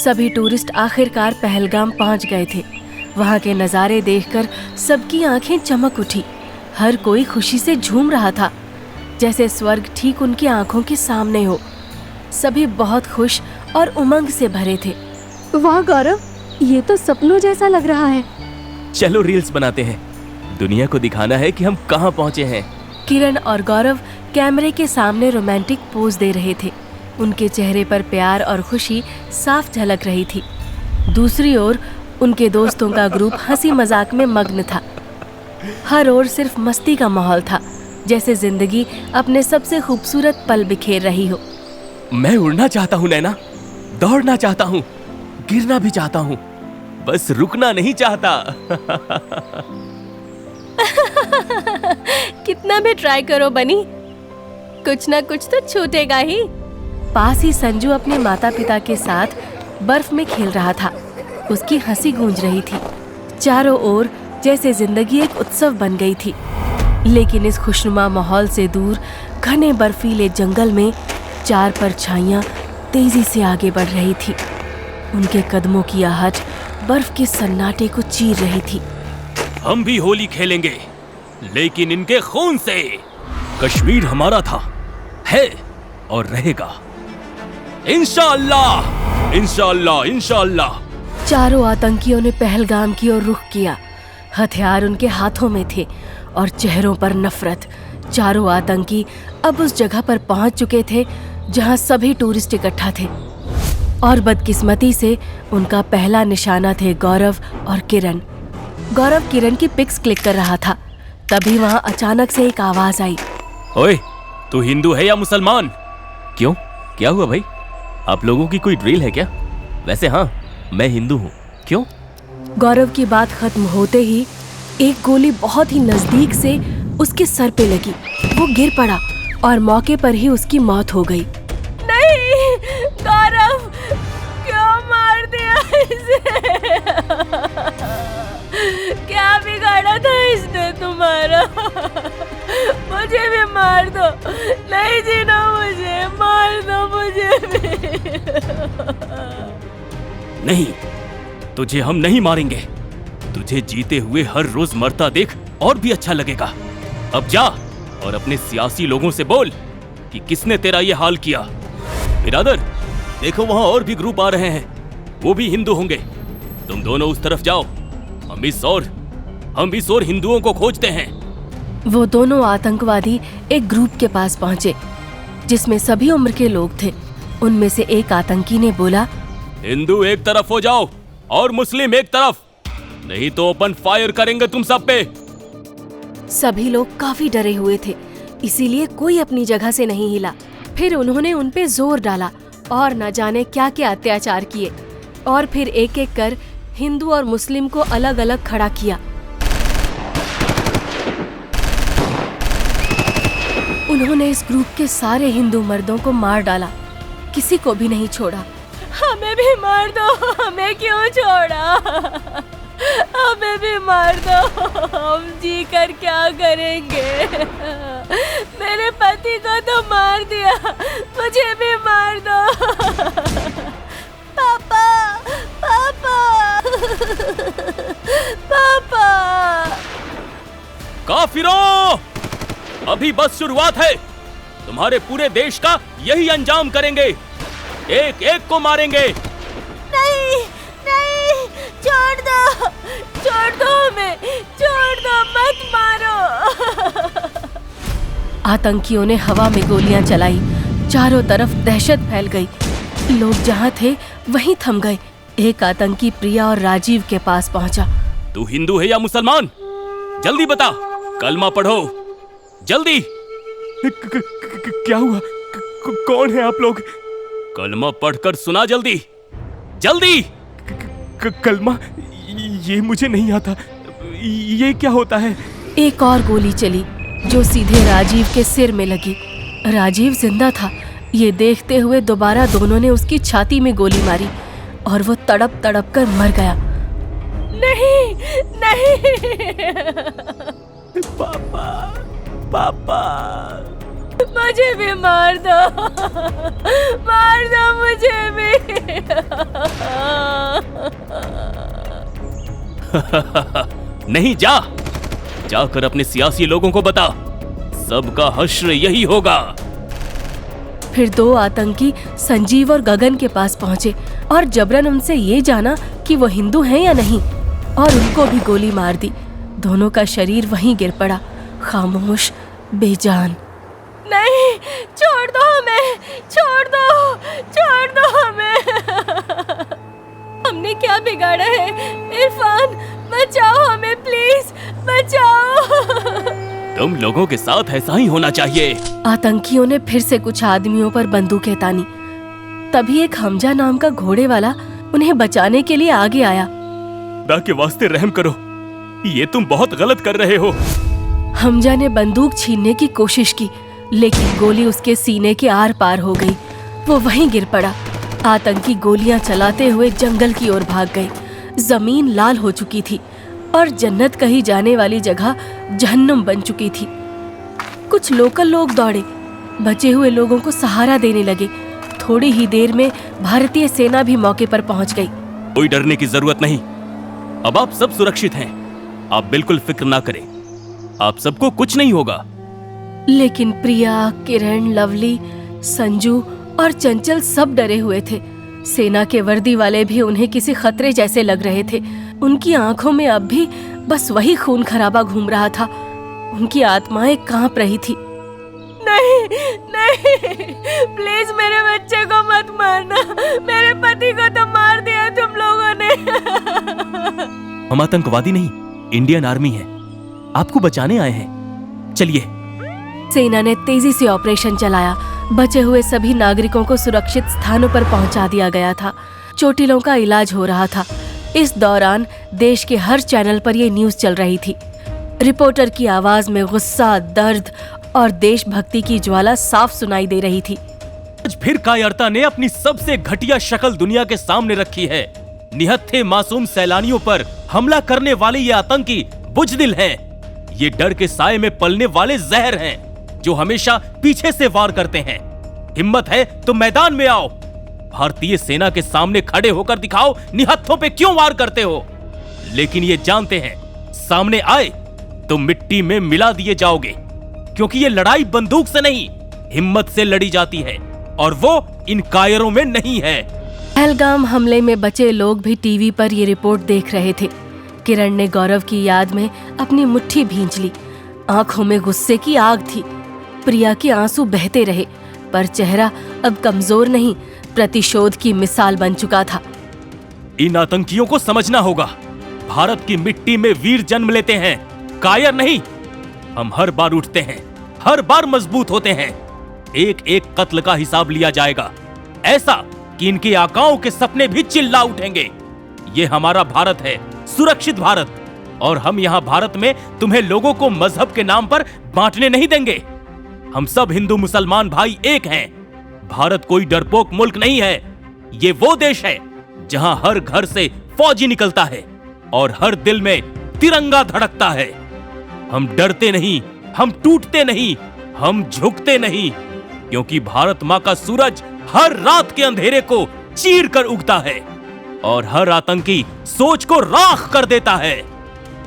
सभी टूरिस्ट आखिरकार पहलगाम पहुंच गए थे। वहां के नज़ारे देखकर सबकी आंखें चमक उठी। हर कोई खुशी से झूम रहा था, जैसे स्वर्ग ठीक उनकी आंखों के सामने हो। सभी बहुत खुश और उमंग से भरे थे। वाह गौरव, ये तो सपनों जैसा लग रहा है। चलो रील्स बनाते हैं, दुनिया को दिखाना है कि हम कहाँ पहुँचे हैं। किरण और गौरव कैमरे के सामने रोमांटिक पोज दे रहे थे। उनके चेहरे पर प्यार और खुशी साफ झलक रही थी। दूसरी ओर उनके दोस्तों का ग्रुप हंसी मजाक में मग्न था। हर ओर सिर्फ मस्ती का माहौल था, जैसे जिंदगी अपने सबसे खूबसूरत पल बिखेर रही हो। मैं उड़ना चाहता हूँ नैना, दौड़ना चाहता हूँ, गिरना भी चाहता हूँ, बस रुकना नहीं चाहता। कितना भी ट्राई करो बनी, कुछ ना कुछ तो छूटेगा ही। पास ही संजू अपने माता पिता के साथ बर्फ में खेल रहा था। उसकी हंसी गूंज रही थी। चारों ओर जैसे जिंदगी एक उत्सव बन गई थी। लेकिन इस खुशनुमा माहौल से दूर घने बर्फीले जंगल में चार परछाइयां तेजी से आगे बढ़ रही थी। उनके कदमों की आहट बर्फ के सन्नाटे को चीर रही थी। हम भी होली खेलेंगे, लेकिन इनके खून से। कश्मीर हमारा था, है और रहेगा। इंशाअल्लाह, इंशाअल्लाह, इंशाअल्लाह। चारों आतंकियों ने पहलगाम की ओर रुख किया। हथियार उनके हाथों में थे और चेहरों पर नफरत। चारों आतंकी अब उस जगह पर पहुंच चुके थे जहां सभी टूरिस्ट इकट्ठा थे। और बदकिस्मती से उनका पहला निशाना थे गौरव और किरण। गौरव किरण की पिक्स क्लिक कर रहा था, तभी वहां अचानक से एक आवाज आई। ओए, तू हिंदू है या मुसलमान? क्यों, क्या हुआ भाई? आप लोगों की कोई ड्रिल है क्या? वैसे हाँ, मैं हिंदू हूँ। क्यों? गौरव की बात खत्म होते ही एक गोली बहुत ही नजदीक से उसके सर पे लगी। वो गिर पड़ा और मौके पर ही उसकी मौत हो गई। नहीं गौरव, क्यों मार दिया इसे? क्या बिगाड़ा था इसने तुम्हारा? मुझे भी मार दो, नहीं जीना मुझे, मार दो मुझे भी। नहीं, तुझे हम नहीं मारेंगे। तुझे जीते हुए हर रोज मरता देख और भी अच्छा लगेगा। अब जा और अपने सियासी लोगों से बोल कि किसने तेरा ये हाल किया। बिरादर, देखो वहां और भी ग्रुप आ रहे हैं, वो भी हिंदू होंगे। तुम दोनों उस तरफ जाओ, हम इस और हिंदुओं को खोजते हैं। वो दोनों आतंकवादी एक ग्रुप के पास पहुंचे जिसमें सभी उम्र के लोग थे। उनमें से एक आतंकी ने बोला, हिंदू एक तरफ हो जाओ और मुस्लिम एक तरफ, नहीं तो ओपन फायर करेंगे तुम सब पे। सभी लोग काफी डरे हुए थे, इसीलिए कोई अपनी जगह से नहीं हिला। फिर उन्होंने उन पे जोर डाला और न जाने क्या क्या अत्याचार किए, और फिर एक एक कर हिंदू और मुस्लिम को अलग अलग खड़ा किया। उन्होंने इस ग्रुप के सारे हिंदू मर्दों को मार डाला, किसी को भी नहीं छोड़ा। हमें भी मार दो, हमें क्यों छोड़ा? हमें भी मार दो, हम जी कर क्या करेंगे? मेरे पति को तो मार दिया, मुझे भी मार दो। पापा, पापा, पापा। काफिरों, अभी बस शुरुआत है। तुम्हारे पूरे देश का यही अंजाम करेंगे, एक एक को मारेंगे। नहीं, नहीं, छोड़ दो हमें, छोड़ दो, मत मारो। आतंकियों ने हवा में गोलियां चलाई। चारों तरफ दहशत फैल गई। लोग जहां थे वहीं थम गए। एक आतंकी प्रिया और राजीव के पास पहुंचा। तू हिंदू है या मुसलमान? जल्दी बता, कलमा पढ़ो जल्दी। क्या हुआ? कौन है आप लोग? कलमा पढ़कर सुना जल्दी, जल्दी। कलमा? ये मुझे नहीं आता, ये क्या होता है? एक और गोली चली जो सीधे राजीव के सिर में लगी। राजीव जिंदा था। ये देखते हुए दोबारा दोनों ने उसकी छाती में गोली मारी और वो तड़प तड़प कर मर गया। नहीं, नहीं। पापा, पापा, मुझे भी मार दो मुझे भी। नहीं, जा जाकर अपने सियासी लोगों को बता, सबका हश्र यही होगा। फिर दो आतंकी संजीव और गगन के पास पहुंचे और जबरन उनसे ये जाना कि वो हिंदू हैं या नहीं, और उनको भी गोली मार दी। दोनों का शरीर वहीं गिर पड़ा, खामोश, बेजान। नहीं, छोड़ दो हमें, छोड़ दो हमें। हमने क्या बिगाड़ा है? इरफान, बचाओ हमें, प्लीज बचाओ। तुम लोगों के साथ ऐसा ही होना चाहिए। आतंकियों ने फिर से कुछ आदमियों पर बंदूकें तानी। तभी एक हमजा नाम का घोड़े वाला उन्हें बचाने के लिए आगे आया। खुदा के वास्ते रहम करो, ये तुम बहुत गलत कर रहे हो। हमजा ने बंदूक छीनने की कोशिश की, लेकिन गोली उसके सीने के आर पार हो गई। वो वहीं गिर पड़ा। आतंकी गोलियां चलाते हुए जंगल की ओर भाग गए। जमीन लाल हो चुकी थी और जन्नत कही जाने वाली जगह जहन्नुम बन चुकी थी। कुछ लोकल लोग दौड़े, बचे हुए लोगों को सहारा देने लगे। थोड़ी ही देर में भारतीय सेना भी मौके पर पहुंच गई। कोई डरने की जरूरत नहीं, अब आप सब सुरक्षित हैं। आप बिल्कुल फिक्र ना करें, आप सबको कुछ नहीं होगा। लेकिन प्रिया, किरण, लवली, संजू और चंचल सब डरे हुए थे। सेना के वर्दी वाले भी उन्हें किसी खतरे जैसे लग रहे थे। उनकी आंखों में अब भी बस वही खून खराबा घूम रहा था। उनकी आत्माएं कांप रही थी। नहीं, नहीं, प्लीज मेरे बच्चे को मत मारना। मेरे पति को तो मार दिया तुम लोगों ने। हम आतंकवादी नहीं, इंडियन आर्मी है, आपको बचाने आए हैं। चलिए। सेना ने तेजी से ऑपरेशन चलाया। बचे हुए सभी नागरिकों को सुरक्षित स्थानों पर पहुंचा दिया गया था। चोटिलों का इलाज हो रहा था। इस दौरान देश के हर चैनल पर ये न्यूज चल रही थी। रिपोर्टर की आवाज में गुस्सा, दर्द और देशभक्ति की ज्वाला साफ सुनाई दे रही थी। आज फिर कायरता ने अपनी सबसे घटिया शक्ल दुनिया के सामने रखी है। निहत्थे मासूम सैलानियों पर हमला करने वाले ये आतंकी बुजदिल हैं। ये डर के साए में पलने वाले जहर हैं, जो हमेशा पीछे से वार करते हैं। हिम्मत है तो मैदान में आओ, भारतीय सेना के सामने खड़े होकर दिखाओ निहत्थों पे क्यों वार करते हो। लेकिन ये जानते हैं, सामने आए तो मिट्टी में मिला दिए जाओगे, क्योंकि ये लड़ाई बंदूक से नहीं, हिम्मत से लड़ी जाती है, और वो इन कायरों में नहीं है। पहलगाम हमले में बचे लोग भी टीवी पर ये रिपोर्ट देख रहे थे। किरण ने गौरव की याद में अपनी मुट्ठी भींच ली। आंखों में गुस्से की आग थी। प्रिया के आंसू बहते रहे, पर चेहरा अब कमजोर नहीं, प्रतिशोध की मिसाल बन चुका था। इन आतंकियों को समझना होगा, भारत की मिट्टी में वीर जन्म लेते हैं, कायर नहीं। हम हर बार उठते हैं, हर बार मजबूत होते हैं। एक एक कत्ल का हिसाब लिया जाएगा, ऐसा कि इनके आकाओं के सपने भी चिल्ला उठेंगे। ये हमारा भारत है, सुरक्षित भारत, और हम यहाँ भारत में तुम्हें लोगों को मजहब के नाम पर बांटने नहीं देंगे। हम सब हिंदू मुसलमान भाई एक हैं। भारत कोई डरपोक मुल्क नहीं है। ये वो देश है जहां हर घर से फौजी निकलता है और हर दिल में तिरंगा धड़कता है। हम डरते नहीं, हम टूटते नहीं, हम झुकते नहीं, क्योंकि भारत माँ का सूरज हर रात के अंधेरे को चीर कर उगता है और हर आतंकी सोच को राख कर देता है।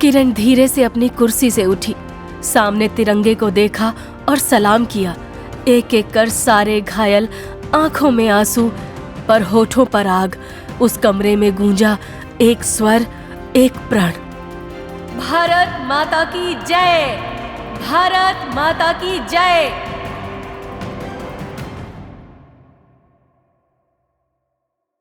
किरण धीरे से अपनी कुर्सी से उठी, सामने तिरंगे को देखा और सलाम किया। एक एक कर सारे घायल, आंखों में आंसू पर होठों पर आग। उस कमरे में गूंजा एक स्वर, एक प्रण। भारत माता की जय, भारत माता की जय।